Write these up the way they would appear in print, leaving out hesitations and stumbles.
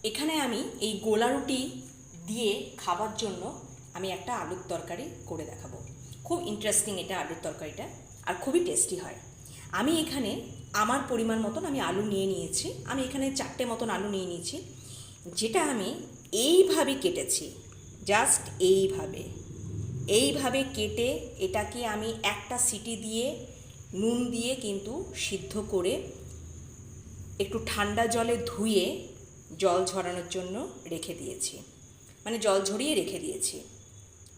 এখানে আমি এই গোলা রুটি দিয়ে খাবার জন্য আমি একটা আলুর তরকারি করে দেখাবো। খুব ইন্টারেস্টিং এটা আলুর তরকারিটা, আর খুবই টেস্টি হয়। আমি এখানে আমার পরিমাণ মতন আমি আলু নিয়ে নিয়েছি। আমি এখানে 4টে মতন আলু নিয়ে নিয়েছি, যেটা আমি এইভাবে কেটেছি, জাস্ট এইভাবে কেটে এটাকে আমি একটা সিটি দিয়ে নুন দিয়ে কিন্তু সিদ্ধ করে একটু ঠান্ডা জলে ধুয়ে জল ঝরানোর জন্য রেখে দিয়েছি, মানে জল ঝরিয়ে রেখে দিয়েছি।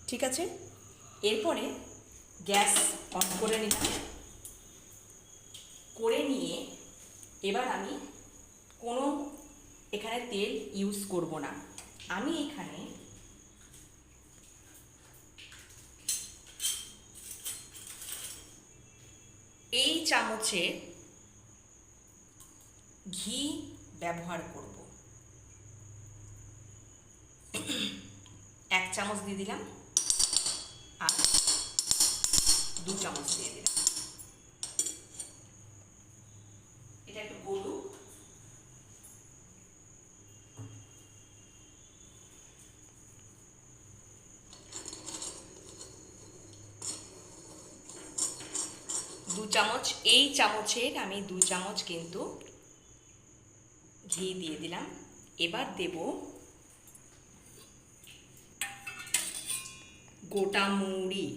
ঠিক আছে, এরপরে গ্যাস অন করে নিলাম। করে নিয়ে এবার আমি কোনো এখানে তেল ইউজ করব না। আমি এখানে এই চামচে ঘি ব্যবহার করব। 1 চামচ দিয়ে দিলাম আর 2 চামচ দিয়ে দিলাম। এটা একটু গলুক। দু চামচ, এই চামচের আমি 2 চামচ কিন্তু ঘি দিয়ে দিলাম। এবার দেব গোটা মৌরি।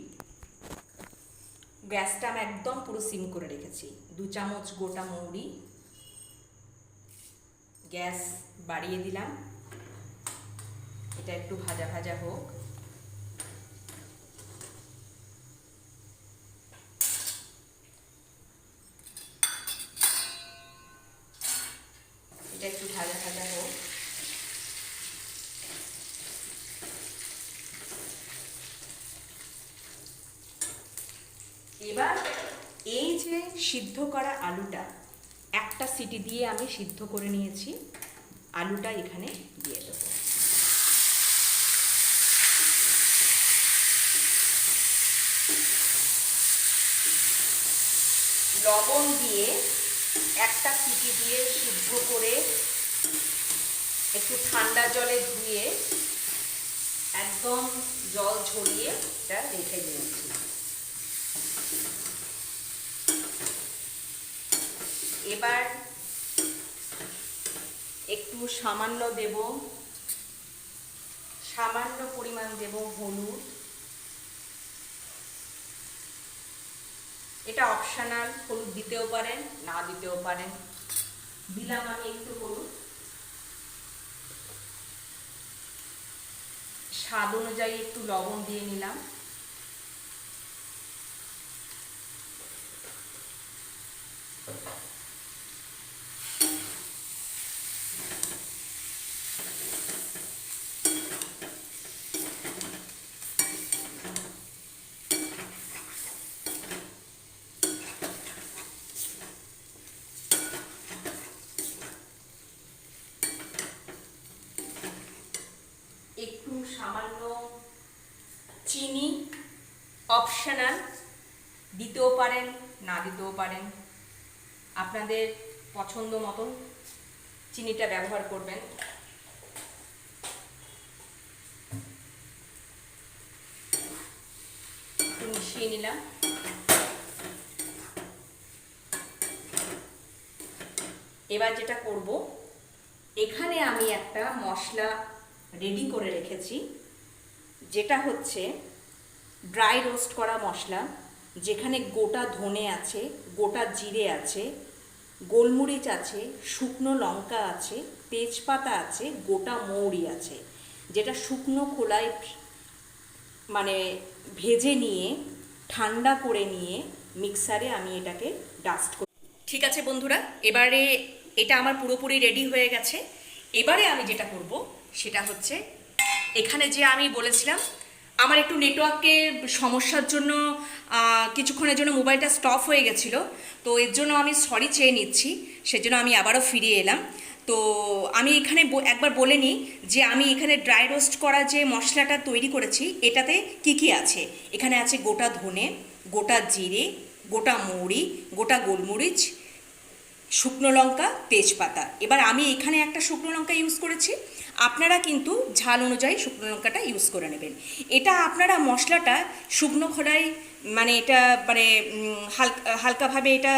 গ্যাসটা আমি একদম পুরো সিম করে রেখেছি। 2 চামচ গোটা মৌরি, গ্যাস বাড়িয়ে দিলাম। এটা একটু ভাজা ভাজা হোক। এটা একটু ভাজা ভাজা হোক। এবার এই যে সিদ্ধ করা আলুটা, একটা সিটি দিয়ে আমি সিদ্ধ করে নিয়েছি, আলুটা এখানে দিয়ে দেব। লবণ দিয়ে একটা সিটি দিয়ে সিদ্ধ করে একটু ঠান্ডা জলে ধুয়ে একদম জল ঝরিয়ে এটা রেখে দিয়েছি। এবার একটু সামান্য পরিমাণ দেব হলুদ। এটা অপশনাল, হলুদ দিতেও পারেন, না দিতেও পারেন। দিলাম আমি একটু হলুদ। স্বাদ অনুযায়ী একটু লবণ দিয়ে নিলাম। একটু সামান্য চিনি, অপশনাল, দিতেও পারেন, না দিতেও পারেন। আপনাদের পছন্দ মতন চিনিটা ব্যবহার করবেন। একটু মিশিয়ে নিলাম। এবার যেটা করব, এখানে আমি একটা মশলা রেডি করে রেখেছি, যেটা হচ্ছে ড্রাই রোস্ট করা মশলা, যেখানে গোটা ধনে আছে, গোটা জিরে আছে, গোলমরিচ আছে, শুকনো লঙ্কা আছে, তেজপাতা আছে, গোটা মৌরি আছে, যেটা শুকনো খোলায় মানে ভেজে নিয়ে ঠান্ডা করে নিয়ে মিক্সারে আমি এটাকে ডাস্ট করি। ঠিক আছে বন্ধুরা, এবারে এটা আমার পুরোপুরি রেডি হয়ে গেছে। এবারে আমি যেটা করব সেটা হচ্ছে, এখানে যে আমি বলেছিলাম আমার একটু নেটওয়ার্কের সমস্যার জন্য কিছুক্ষণের জন্য মোবাইলটা স্টপ হয়ে গেছিলো, তো এর জন্য আমি সরি চেয়ে নিচ্ছি। সেজন্য আমি আবারও ফিরে এলাম। তো আমি এখানে একবার বলে নিই যে আমি এখানে ড্রাই রোস্ট করা যে মশলাটা তৈরি করেছি, এটাতে কি কি আছে। এখানে আছে গোটা ধনে, গোটা জিরে, গোটা মৌরি, গোটা গোলমরিচ, শুকনো লঙ্কা, তেজপাতা। এবার আমি এখানে একটা শুকনো লঙ্কা ইউজ করেছি, আপনারা কিন্তু ঝাল অনুযায়ী শুকনো লঙ্কাটা ইউজ করে নেবেন। এটা আপনারা মশলাটা শুকনো খোলায় মানে এটা মানে হালকাভাবে এটা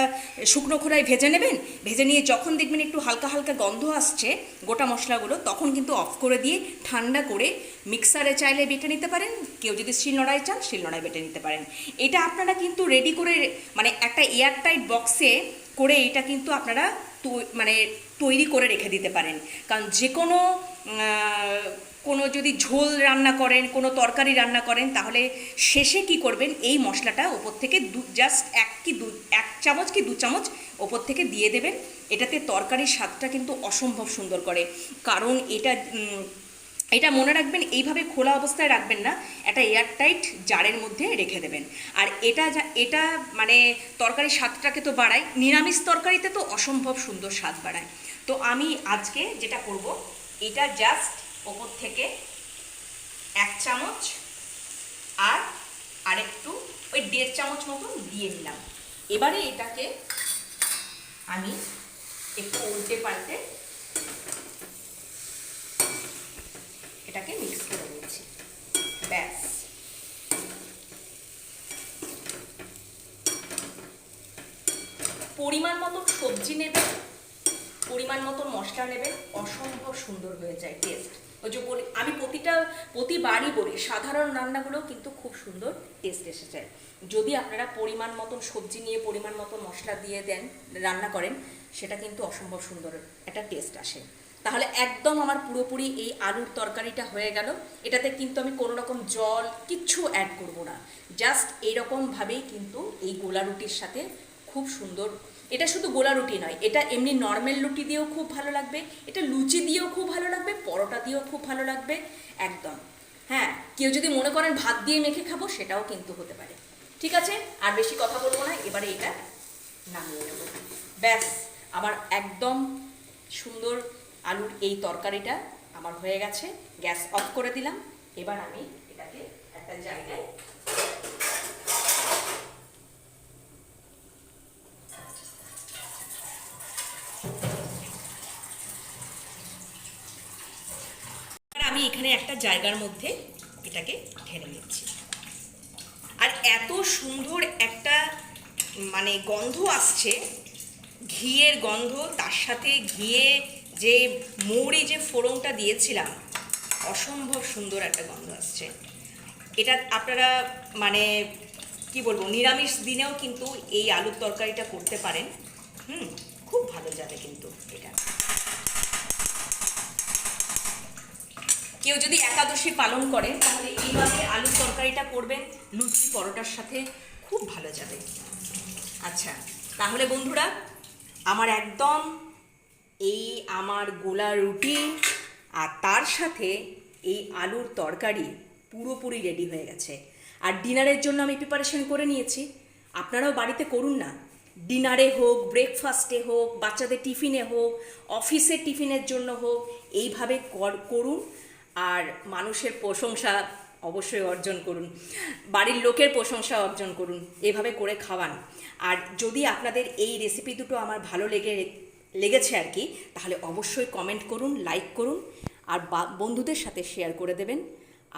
শুকনো খোলায় ভেজে নেবেন। ভেজে নিয়ে যখন দেখবেন একটু হালকা হালকা গন্ধ আসছে গোটা মশলাগুলো, তখন কিন্তু অফ করে দিয়ে ঠান্ডা করে মিক্সারে চাইলে বেটে নিতে পারেন, কেউ যদি শিলনোড়ায় চান শিলনোড়ায় বেটে নিতে পারেন। এটা আপনারা কিন্তু রেডি করে মানে একটা এয়ারটাইট বক্সে করে এটা কিন্তু আপনারা মানে তৈরি করে রেখে দিতে পারেন। কারণ যে কোনো যদি ঝোল রান্না করেন, কোনো তরকারি রান্না করেন, তাহলে শেষে কি করবেন, এই মশলাটা ওপর থেকে জাস্ট এক চামচ কি 2 চামচ ওপর থেকে দিয়ে দেবেন। এটাতে তরকারির স্বাদটা কিন্তু অসম্ভব সুন্দর করে। কারণ এটা মনে রাখবেন, এইভাবে খোলা অবস্থায় রাখবেন না, একটা এয়ারটাইট জারের মধ্যে রেখে দেবেন। আর এটা মানে তরকারির স্বাদটাকে তো বাড়ায়, নিরামিষ তরকারিতে তো অসম্ভব সুন্দর স্বাদ বাড়ায়। তো আমি আজকে যেটা করব, এটা জাস্ট ওপর থেকে 1 চামচ আর আরেকটু ওই 1.5 চামচ মতো দিয়ে নিলাম। এবারে এটাকে আমি একটু উল্টে পাল্টে এটাকে মিক্স করে নিচ্ছি। ব্যাস, পরিমাণ মতো সবজি নেবেন, পরিমাণ মতো মশলা নেবেন, অসম্ভব সুন্দর হয়ে যায় টেস্ট। ওই যে বলি, আমি প্রতিবারই বলি, সাধারণ রান্নাগুলো কিন্তু খুব সুন্দর টেস্ট এসে যায় যদি আপনারা পরিমাণ মতন সবজি নিয়ে পরিমাণ মতো মশলা দিয়ে দেন, রান্না করেন, সেটা কিন্তু অসম্ভব সুন্দর একটা টেস্ট আসে। তাহলে একদম আমার পুরোপুরি এই আলুর তরকারিটা হয়ে গেল। এটাতে কিন্তু আমি কোনো রকম জল কিচ্ছু অ্যাড করব না, জাস্ট এইরকমভাবেই কিন্তু এই গোলা রুটির সাথে খুব সুন্দর। এটা শুধু গোলা রুটি নয়, এটা এমনি নর্মাল রুটি দিয়েও খুব ভালো লাগবে, এটা লুচি দিয়েও খুব ভালো লাগবে, পরোটা দিয়েও খুব ভালো লাগবে একদম। হ্যাঁ, কেউ যদি মনে করেন ভাত দিয়ে মেখে খাবো, সেটাও কিন্তু হতে পারে। ঠিক আছে, আর বেশি কথা বলবো না, এবারে এটা নামিয়ে নেব। ব্যাস, আমার একদম সুন্দর আলুর এই তরকারিটা আমার হয়ে গেছে। গ্যাস অফ করে দিলাম। এবার আমি এটাকে একটা জায়গায় আমি এখানে একটা জায়গার মধ্যে এটাকে ঢেলে নিচ্ছি। আর এত সুন্দর একটা মানে গন্ধ আসছে, ঘিয়ের গন্ধ, তার সাথে ঘিয়ে যে মৌরি যে ফোড়নটা দিয়েছিলাম, অসম্ভব সুন্দর একটা গন্ধ আসছে। এটা আপনারা মানে কি বলবো, নিরামিষ দিনেও কিন্তু এই আলুর তরকারিটা করতে পারেন। খুব ভালো যাবে কিন্তু এটা। কেউ যদি একাদশী পালন করেন, তাহলে এইভাবে আলুর তরকারিটা করবেন, লুচি পরোটার সাথে খুব ভালো যাবে। আচ্ছা, তাহলে বন্ধুরা, আমার একদম আমার গোলা রুটি আর তার সাথে এই আলুর তরকারি পুরোপুরি রেডি হয়ে গেছে। আর ডিনারের জন্য আমি প্রিপারেশন করে নিয়েছি, আপনারাও বাড়িতে করুন না। ডিনারে হোক, ব্রেকফাস্টে হোক, বাচ্চাদের টিফিনে হোক, অফিসের টিফিনের জন্য হোক, এইভাবে করুন। আর মানুষের প্রশংসা অবশ্যই অর্জন করুন, বাড়ির লোকের প্রশংসা অর্জন করুন, এভাবে করে খাওয়ান। আর যদি আপনাদের এই রেসিপি দুটো আমার ভালো লেগেছে আর কি, তাহলে অবশ্যই কমেন্ট করুন, লাইক করুন, আর বন্ধুদের সাথে শেয়ার করে দেবেন,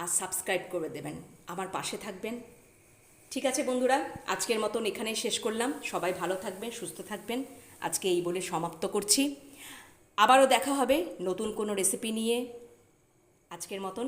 আর সাবস্ক্রাইব করে দেবেন, আমার পাশে থাকবেন। ঠিক আছে বন্ধুরা, আজকের মতন এখানেই শেষ করলাম। সবাই ভালো থাকবেন, সুস্থ থাকবেন। আজকে এই বলে সমাপ্ত করছি। আবারও দেখা হবে নতুন কোনো রেসিপি নিয়ে। আজকের মতন